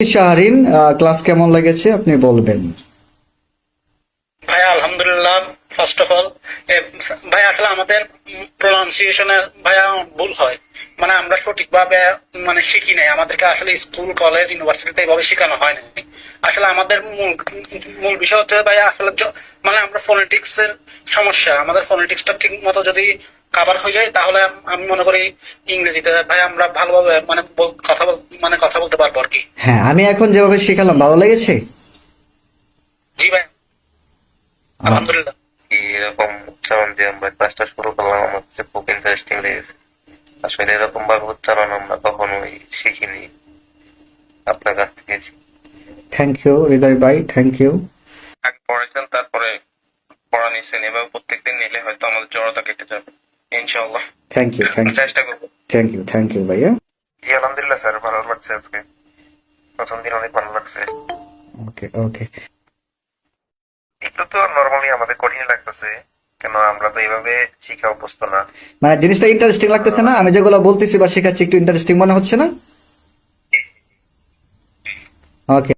Shahrin, class কেমন লেগেছে আপনি বলবেন। ভাইয়া আলহামদুলিল্লাহ। ফার্স্ট অফ অল ভাইয়া আসলে আমাদের প্রোনাউন্সিয়েশনে ভাইয়া ভুল হয়, মানে আমরা সঠিকভাবে শিখি নাই। আমাদেরকে আসলে স্কুল কলেজ ইউনিভার্সিটিতে এইভাবে শেখানো হয় না। আসলে আমাদের মূল মূল বিষয় হচ্ছে ভাইয়া আসলে আমরা ফোনেটিক্স এর সমস্যা। আমাদের ফোনেটিক্সটা ঠিক মতো যদি কাভার হয়ে যায় তাহলে আমি মনে করি ইংরেজিতে ভাই আমরা ভালোভাবে কথা বলতে পারবো আর কি। হ্যাঁ, আমি এখন যেভাবে শেখালাম ভালো লেগেছে। জি ভাই আলহামদুলিল্লাহ। এরকম উচ্চারণ দিয়ে আমরা ক্লাসটা শুরু করলাম, আমার কাছে খুব ইন্টারেস্টিং লেগেছে। আসলে এরকম ভাবে উচ্চারণ আমরা কখনোই শিখিনি, আপনার কাছ থেকে থ্যাংক ইউ হৃদয় ভাই, থ্যাংক ইউ। আগে পড়েছেন, তারপরে পড়া নিচ্ছেন, এভাবে প্রত্যেকদিন নিলে হয়তো আমাদের জড়তা কেটে যাবে ইনশাআল্লাহ। থ্যাংক ইউ, থ্যাংক ইউ, চেষ্টা করবো। থ্যাংক ইউ ভাইয়া। জি আলহামদুলিল্লাহ স্যার, ভালো লাগছে আজকে, প্রথম দিন অনেক ভালো লাগছে। ওকে ওকে। একটু তো নর্মালি আমাদের কঠিন লাগতেছে, কেন আমরা তো এইভাবে শিখা অভ্যস্ত না। মানে জিনিসটা ইন্টারেস্টিং লাগতেছে না? আমি যেগুলো বলতেছি বা শেখাচ্ছি একটু ইন্টারেস্টিং মনে হচ্ছে না? ওকে।